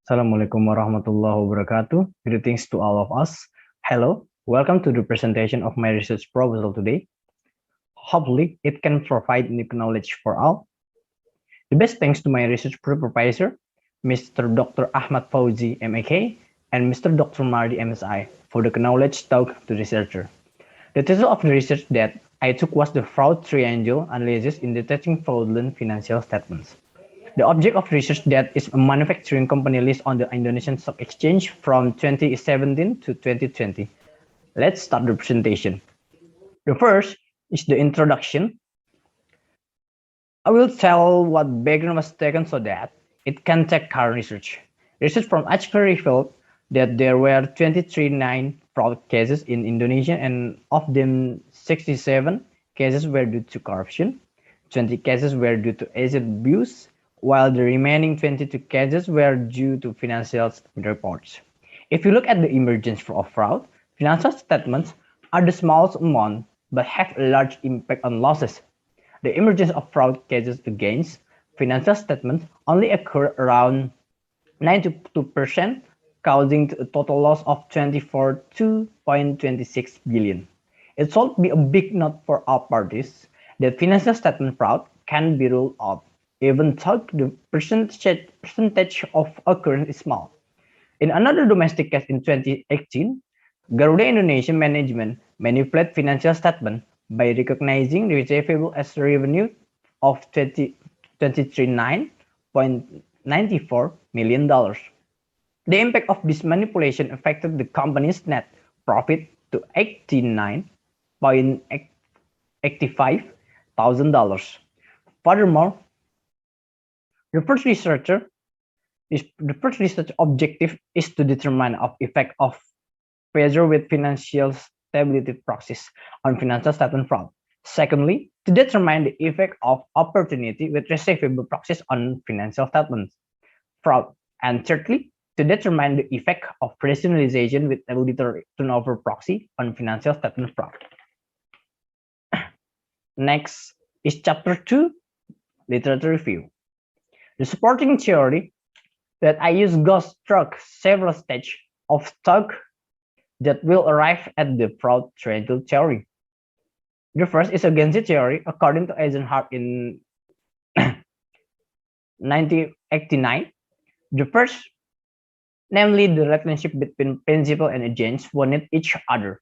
Assalamualaikum warahmatullahi wabarakatuh. Greetings to all of us. Hello, welcome to the presentation of my research proposal today. Hopefully, it can provide new knowledge for all. The best thanks to my research supervisor, Mr. Dr. Ahmad Fauzi, MAK, and Mr. Dr. Mardi, MSI, for the knowledge talk to the researcher. The title of the research that I took was the fraud triangle analysis in detecting fraudulent financial statements. The object of research that is a manufacturing company list on the Indonesian Stock Exchange from 2017 to 2020. Let's start the presentation. The first is the introduction. I will tell what background was taken so that it can take current research. Research from HK revealed that there were 23 fraud cases in Indonesia, and of them 67 cases were due to corruption, 20 cases were due to asset abuse, while the remaining 22 cases were due to financial reports. If you look at the emergence of fraud, financial statements are the smallest amount but have a large impact on losses. The emergence of fraud cases against financial statements only occur around 92%, causing a total loss of 2.26 billion. It should be a big note for all parties that financial statement fraud can be ruled out, even though the percentage of occurrence is small. In another domestic case in 2018, Garuda Indonesia Management manipulated financial statement by recognizing receivable as revenue of $23.94 million. The impact of this manipulation affected the company's net profit to $89.85 thousand. Furthermore, the first research objective is to determine the effect of pressure with financial stability proxies on financial statement fraud. Secondly, to determine the effect of opportunity with receivable proxies on financial statement fraud. And thirdly, to determine the effect of rationalization with auditor turnover proxy on financial statement fraud. Next is chapter 2, literature review. The supporting theory that I use goes through several stages of thought that will arrive at the fraud triangle theory. The first is against the theory according to Eisenhardt in 1989. The first, namely the relationship between principal and agents who need each other.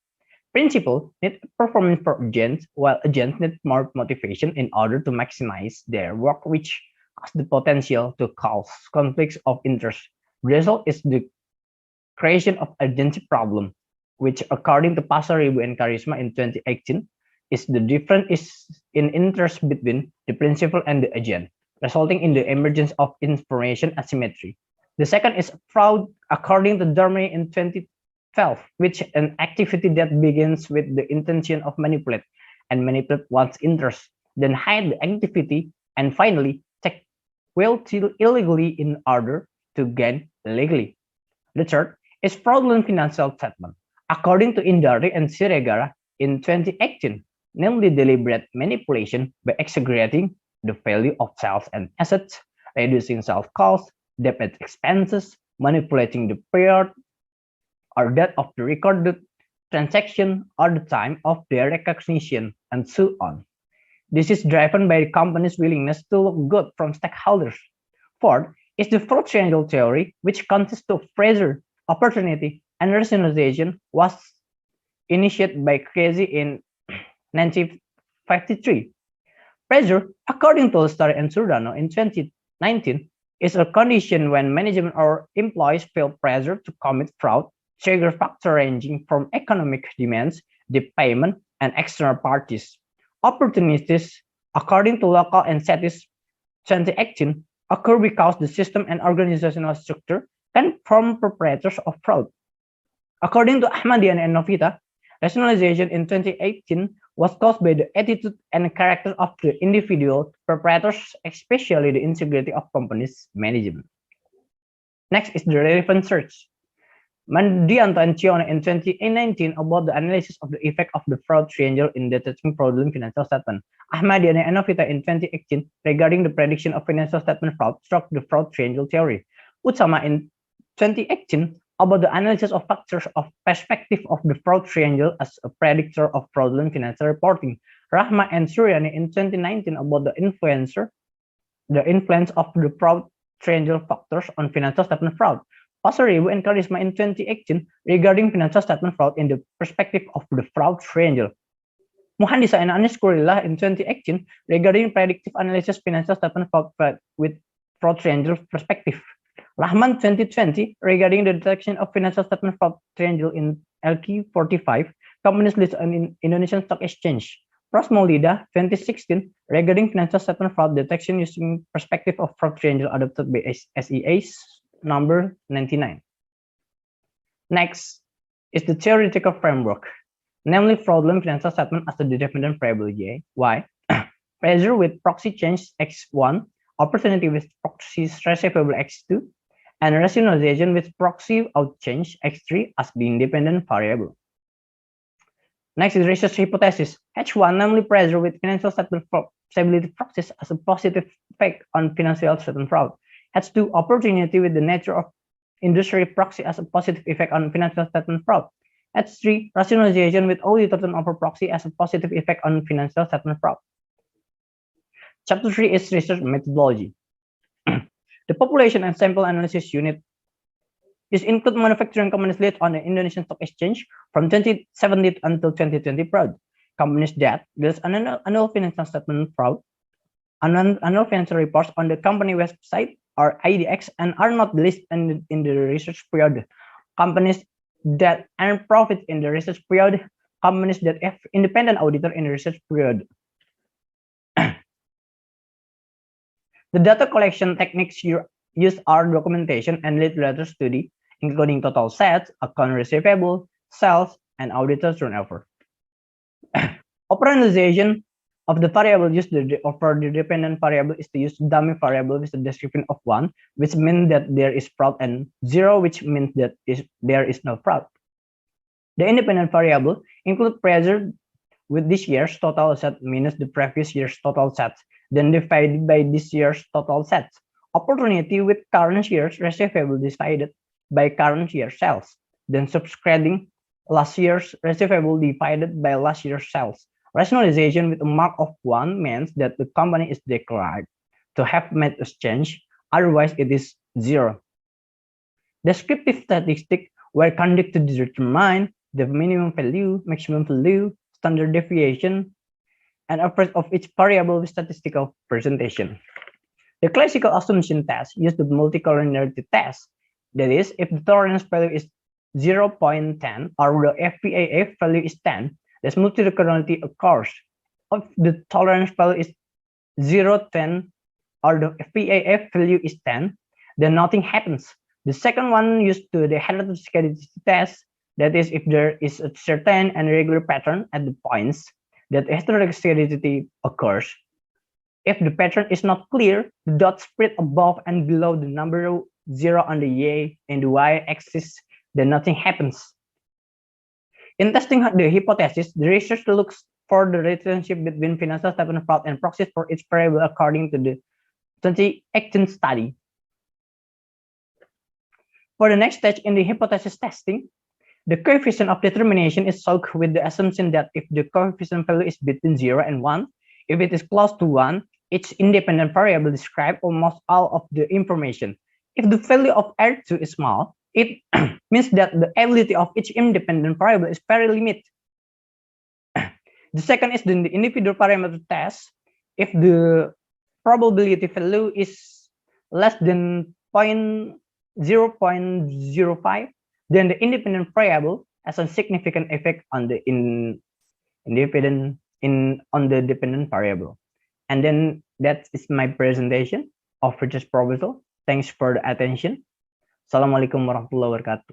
Principal need performance for agents, while agents need more motivation in order to maximize their work, which has the potential to cause conflicts of interest. The result is the creation of agency problem, which according to Pasaribu and Karisma in 2018, is the difference is in interest between the principal and the agent, resulting in the emergence of information asymmetry. The second is fraud according to Dermy in 2012, which an activity that begins with the intention of manipulate one's interest, then hide the activity, and finally take wealth illegally in order to gain legally. The third is fraudulent financial statement. According to Indari and Siregara in 2018, namely deliberate manipulation by exaggerating the value of sales and assets, reducing sales costs, debt expenses, manipulating the period or that of the recorded transaction or the time of their recognition, and so on. This is driven by the company's willingness to look good from stakeholders. Fourth is the fraud triangle theory, which consists of pressure, opportunity, and rationalization, was initiated by Crazy in 1953. Pressure, according to Lestari and Surdano in 2019, is a condition when management or employees feel pressure to commit fraud, trigger factor ranging from economic demands, the payment, and external parties. Opportunities, according to Local and Satis 2018, occur because the system and organizational structure can form perpetrators of fraud. According to Ahmadian and Novita, rationalization in 2018 was caused by the attitude and character of the individual perpetrators, especially the integrity of company's management. Next is the relevant search. Mandianto and Chione in 2019 about the analysis of the effect of the fraud triangle in detecting fraudulent financial statement. Ahmadian and Novita in 2018 regarding the prediction of financial statement fraud struck the fraud triangle theory. Utsama in 2018 about the analysis of factors of perspective of the fraud triangle as a predictor of fraudulent financial reporting. Rahma and Suryani in 2019 about the influence of the fraud triangle factors on financial statement fraud. Pastor Ibu and Karisma in 2018 regarding financial statement fraud in the perspective of the fraud triangle. Muhandisa and Anis Kurila in 2018 regarding predictive analysis financial statement fraud with fraud triangle perspective. Rahman 2020 regarding the detection of financial statement fraud triangle in LQ45 companies listed on Indonesian Stock Exchange. Prosmolida 2016 regarding financial statement fraud detection using perspective of fraud triangle adopted by SEA's number 99. Next is the theoretical framework, namely fraudulent financial statement as the dependent variable y, pressure with proxy change x1, opportunity with proxy receivable x2, and rationalization with proxy out change x3 as the independent variable. Next is research hypothesis. H1, namely pressure with financial statement stability proxies as a positive effect on financial statement fraud. H2, opportunity with the nature of industry proxy as a positive effect on financial statement fraud. H3, rationalization with auditor turnover proxy as a positive effect on financial statement fraud. Chapter 3 is research methodology. The population and sample analysis unit is include manufacturing companies listed on the Indonesian Stock Exchange from 2017 until 2020 fraud. Companies that there's an annual financial statement fraud, annual financial reports on the company website or IDX and are not listed in the research period. Companies that earn profit in the research period, companies that have independent auditor in the research period. The data collection techniques used are documentation and literature study, including total sets, account receivable, sales, and auditor turnover. Operationalization of the variable used for the dependent variable is to use dummy variable with a description of 1, which means that there is fraud, and 0, which means that there is no fraud. The independent variable include pressure with this year's total set minus the previous year's total sets, then divided by this year's total sets. Opportunity with current year's receivable divided by current year sales, then subtracting last year's receivable divided by last year's sales. Rationalization with a mark of 1 means that the company is declared to have made a change, otherwise it is 0. Descriptive statistics were conducted to determine the minimum value, maximum value, standard deviation, and average of each variable with statistical presentation. The classical assumption test used the multicollinearity test. That is, if the tolerance value is 0.10 or the FPAF value is 10, this multicollinearity occurs. If the tolerance value is 0.10 or the FPAF value is 10, then nothing happens. The second one used to the heteroscedasticity test. That is, if there is a certain and regular pattern at the points that heteroscedasticity occurs. If the pattern is not clear, the dots spread above and below the number 0 on the y and the y-axis, then nothing happens. In testing the hypothesis, the research looks for the relationship between financial statement fraud and proxies for each variable according to the 2018 study. For the next stage in the hypothesis testing, the coefficient of determination is solved with the assumption that if the coefficient value is between 0 and 1, if it is close to 1, each independent variable describes almost all of the information. If the value of R2 is small, it means that the ability of each independent variable is very limited. The second is the individual parameter test. If the probability value is less than 0.05, then the independent variable has a significant effect on the dependent variable. And then that is my presentation of research proposal. Thanks for the attention. Assalamualaikum warahmatullahi wabarakatuh.